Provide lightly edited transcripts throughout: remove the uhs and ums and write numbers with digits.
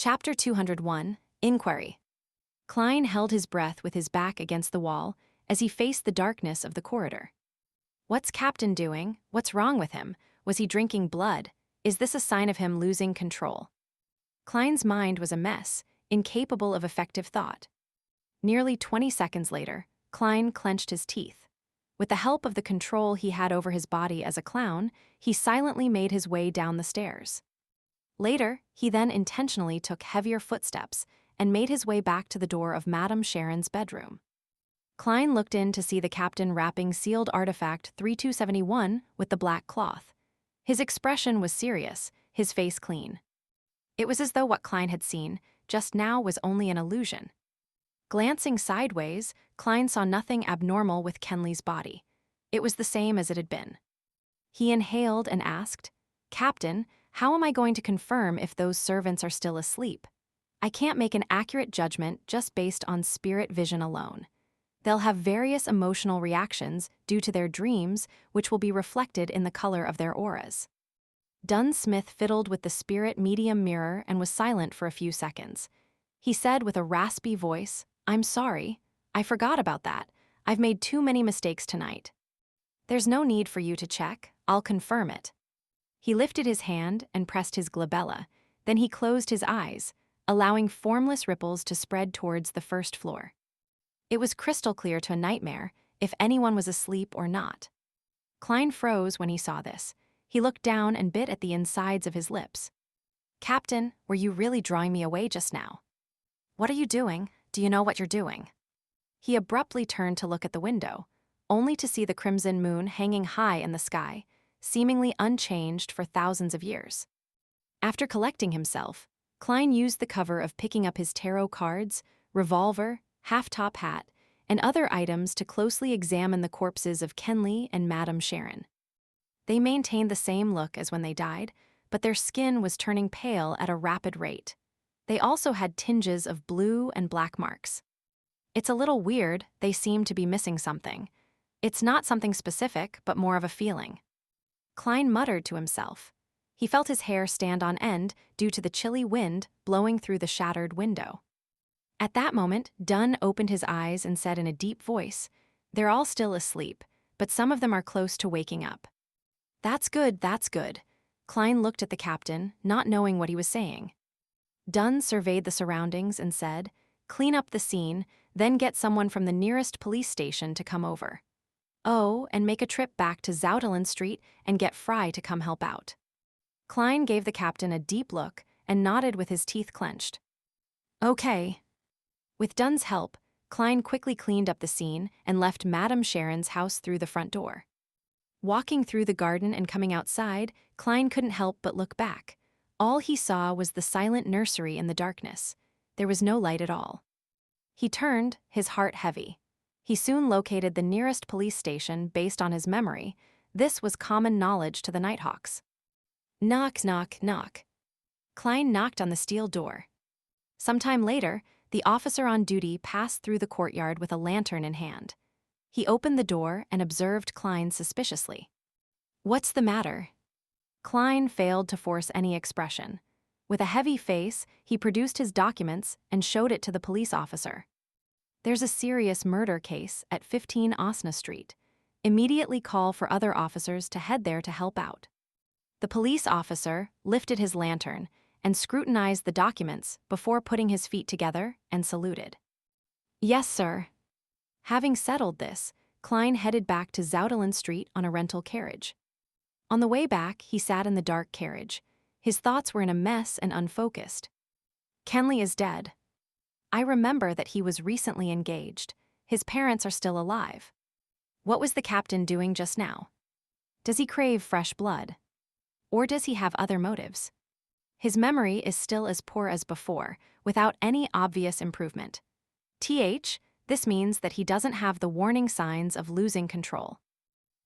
Chapter 201, Inquiry. Klein held his breath with his back against the wall as he faced the darkness of the corridor. What's Captain doing? What's wrong with him? Was he drinking blood? Is this a sign of him losing control? Klein's mind was a mess, incapable of effective thought. Nearly 20 seconds later, Klein clenched his teeth. With the help of the control he had over his body as a clown, he silently made his way down the stairs. Later, he then intentionally took heavier footsteps and made his way back to the door of Madame Sharon's bedroom. Klein looked in to see the captain wrapping sealed artifact 3271 with the black cloth. His expression was serious, his face clean. It was as though what Klein had seen just now was only an illusion. Glancing sideways, Klein saw nothing abnormal with Kenley's body. It was the same as it had been. He inhaled and asked, "Captain, how am I going to confirm if those servants are still asleep? I can't make an accurate judgment just based on spirit vision alone. They'll have various emotional reactions due to their dreams, which will be reflected in the color of their auras." Dunn Smith fiddled with the spirit medium mirror and was silent for a few seconds. He said with a raspy voice, "I'm sorry. I forgot about that. I've made too many mistakes tonight." "There's no need for you to check. I'll confirm it." He lifted his hand and pressed his glabella. Then he closed his eyes, allowing formless ripples to spread towards the first floor. It was crystal clear to a nightmare if anyone was asleep or not. Klein froze when he saw this. He looked down and bit at the insides of his lips. "Captain, were you really drawing me away just now? What are you doing? Do you know what you're doing?" He abruptly turned to look at the window, only to see the crimson moon hanging high in the sky, seemingly unchanged for thousands of years. After collecting himself, Klein used the cover of picking up his tarot cards, revolver, half-top hat, and other items to closely examine the corpses of Kenley and Madame Sharon. They maintained the same look as when they died, but their skin was turning pale at a rapid rate. They also had tinges of blue and black marks. It's a little weird, they seem to be missing something. It's not something specific, but more of a feeling. Klein muttered to himself. He felt his hair stand on end due to the chilly wind blowing through the shattered window. At that moment, Dunn opened his eyes and said in a deep voice, "They're all still asleep, but some of them are close to waking up." That's good, that's good." Klein looked at the captain, not knowing what he was saying. Dunn surveyed the surroundings and said, "Clean up the scene, then get someone from the nearest police station to come over. Oh, and make a trip back to Zoutelen Street and get Fry to come help out." Klein gave the captain a deep look and nodded with his teeth clenched. "Okay." With Dunn's help, Klein quickly cleaned up the scene and left Madame Sharon's house through the front door. Walking through the garden and coming outside, Klein couldn't help but look back. All he saw was the silent nursery in the darkness. There was no light at all. He turned, his heart heavy. He soon located the nearest police station based on his memory. This was common knowledge to the Nighthawks. Knock, knock, knock. Klein knocked on the steel door. Sometime later, the officer on duty passed through the courtyard with a lantern in hand. He opened the door and observed Klein suspiciously. "What's the matter?" Klein failed to force any expression. With a heavy face, he produced his documents and showed it to the police officer. "There's a serious murder case at 15 Osna Street. Immediately call for other officers to head there to help out." The police officer lifted his lantern and scrutinized the documents before putting his feet together and saluted. "Yes, sir." Having settled this, Klein headed back to Zoutelen Street on a rental carriage. On the way back, he sat in the dark carriage. His thoughts were in a mess and unfocused. Kenley is dead. I remember that he was recently engaged. His parents are still alive. What was the captain doing just now? Does he crave fresh blood? Or does he have other motives? His memory is still as poor as before, without any obvious improvement. This means that he doesn't have the warning signs of losing control.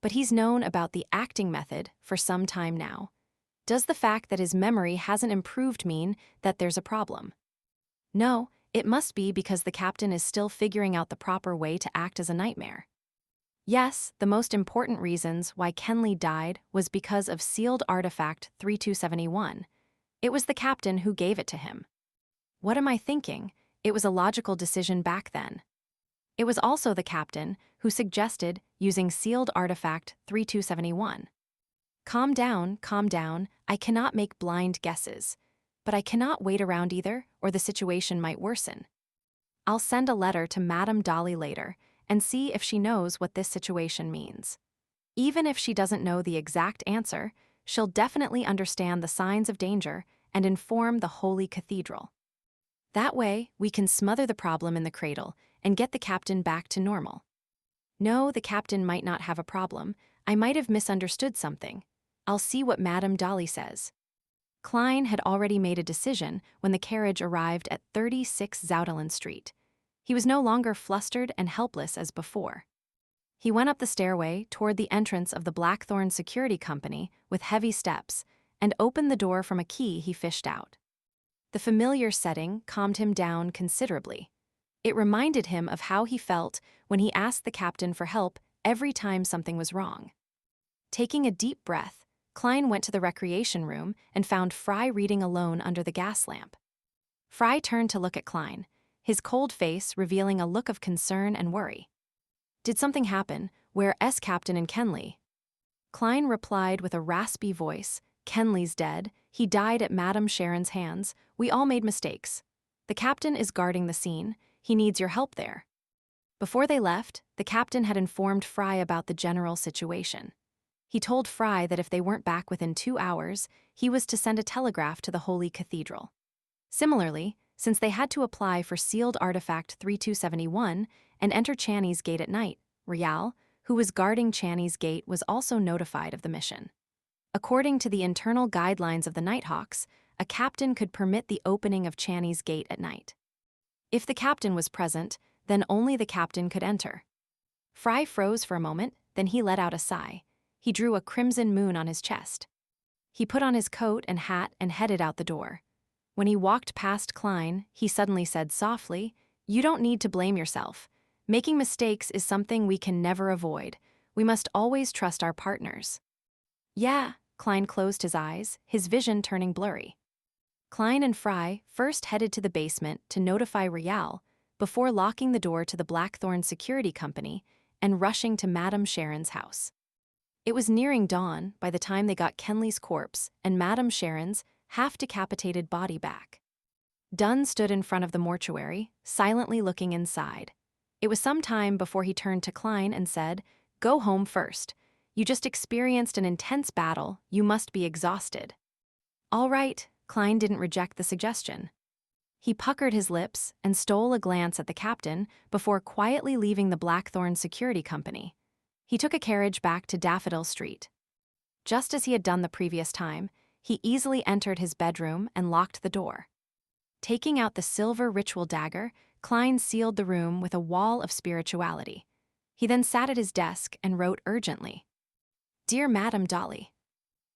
But he's known about the acting method for some time now. Does the fact that his memory hasn't improved mean that there's a problem? No, it must be because the captain is still figuring out the proper way to act as a nightmare. Yes, the most important reasons why Kenley died was because of sealed artifact 3271. It was the captain who gave it to him. What am I thinking? It was a logical decision back then. It was also the captain who suggested using sealed artifact 3271. Calm down, I cannot make blind guesses. But I cannot wait around either, or the situation might worsen. I'll send a letter to Madame Dolly later and see if she knows what this situation means. Even if she doesn't know the exact answer, she'll definitely understand the signs of danger and inform the Holy Cathedral. That way, we can smother the problem in the cradle and get the captain back to normal. No, the captain might not have a problem. I might have misunderstood something. I'll see what Madame Dolly says. Klein had already made a decision when the carriage arrived at 36 Zoudelin Street. He was no longer flustered and helpless as before. He went up the stairway toward the entrance of the Blackthorn Security Company with heavy steps and opened the door from a key he fished out. The familiar setting calmed him down considerably. It reminded him of how he felt when he asked the captain for help every time something was wrong. Taking a deep breath, Klein went to the recreation room and found Fry reading alone under the gas lamp. Fry turned to look at Klein, his cold face revealing a look of concern and worry. Did something happen? Where's Captain and Kenley? Klein replied with a raspy voice, Kenley's dead. He died at Madame Sharon's hands. We all made mistakes. The captain is guarding the scene. He needs your help there. Before they left, the captain had informed Fry about the general situation. He told Fry that if they weren't back within 2 hours, he was to send a telegraph to the Holy Cathedral. Similarly, since they had to apply for sealed artifact 3271 and enter Channy's gate at night, Rial, who was guarding Channy's gate, was also notified of the mission. According to the internal guidelines of the Nighthawks, a captain could permit the opening of Channy's gate at night. If the captain was present, then only the captain could enter. Fry froze for a moment, then he let out a sigh. He drew a crimson moon on his chest. He put on his coat and hat and headed out the door. When he walked past Klein, he suddenly said softly, "You don't need to blame yourself. Making mistakes is something we can never avoid. We must always trust our partners." Yeah, Klein closed his eyes, his vision turning blurry. Klein and Fry first headed to the basement to notify Rial before locking the door to the Blackthorn Security Company and rushing to Madame Sharon's house. It was nearing dawn by the time they got Kenley's corpse and Madame Sharon's half-decapitated body back. Dunn stood in front of the mortuary, silently looking inside. It was some time before he turned to Klein and said, "Go home first. You just experienced an intense battle. You must be exhausted." All right, Klein didn't reject the suggestion. He puckered his lips and stole a glance at the captain before quietly leaving the Blackthorn Security Company. He took a carriage back to Daffodil Street. Just as he had done the previous time, he easily entered his bedroom and locked the door. Taking out the silver ritual dagger, Klein sealed the room with a wall of spirituality. He then sat at his desk and wrote urgently, "Dear Madame Dolly,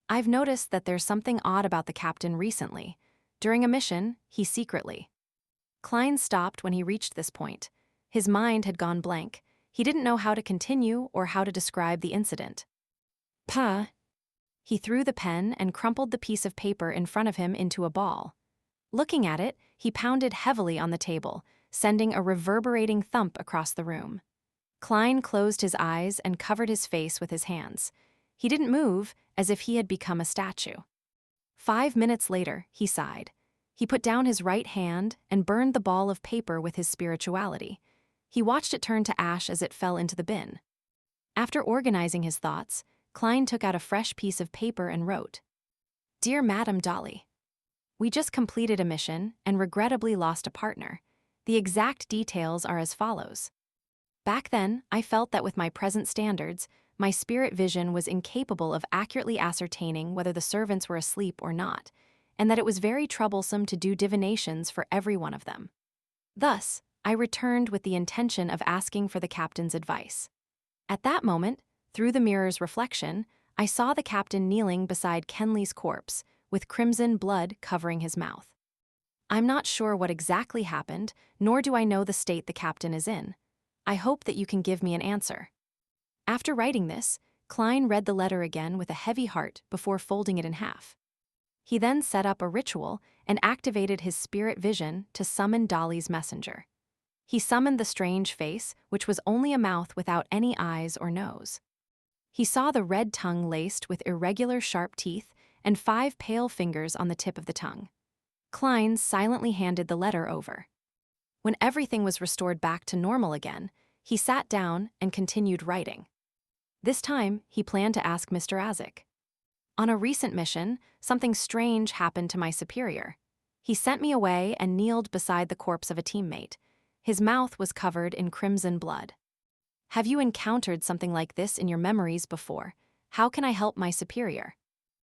I've noticed that there's something odd about the captain recently. During a mission, he secretly..." Klein stopped when he reached this point. His mind had gone blank. He didn't know how to continue or how to describe the incident. Puh. He threw the pen and crumpled the piece of paper in front of him into a ball. Looking at it, he pounded heavily on the table, sending a reverberating thump across the room. Klein closed his eyes and covered his face with his hands. He didn't move, as if he had become a statue. 5 minutes later, he sighed. He put down his right hand and burned the ball of paper with his spirituality. He watched it turn to ash as it fell into the bin. After organizing his thoughts, Klein took out a fresh piece of paper and wrote, "Dear Madame Dolly, we just completed a mission and regrettably lost a partner. The exact details are as follows. Back then, I felt that with my present standards, my spirit vision was incapable of accurately ascertaining whether the servants were asleep or not, and that it was very troublesome to do divinations for every one of them. Thus, I returned with the intention of asking for the captain's advice. At that moment, through the mirror's reflection, I saw the captain kneeling beside Kenley's corpse, with crimson blood covering his mouth. I'm not sure what exactly happened, nor do I know the state the captain is in. I hope that you can give me an answer." After writing this, Klein read the letter again with a heavy heart before folding it in half. He then set up a ritual and activated his spirit vision to summon Dolly's messenger. He summoned the strange face, which was only a mouth without any eyes or nose. He saw the red tongue laced with irregular sharp teeth and 5 pale fingers on the tip of the tongue. Klein silently handed the letter over. When everything was restored back to normal again, he sat down and continued writing. This time, he planned to ask Mr. Azik. On a recent mission, something strange happened to my superior. He sent me away and kneeled beside the corpse of a teammate. His mouth was covered in crimson blood. Have you encountered something like this in your memories before? How can I help my superior?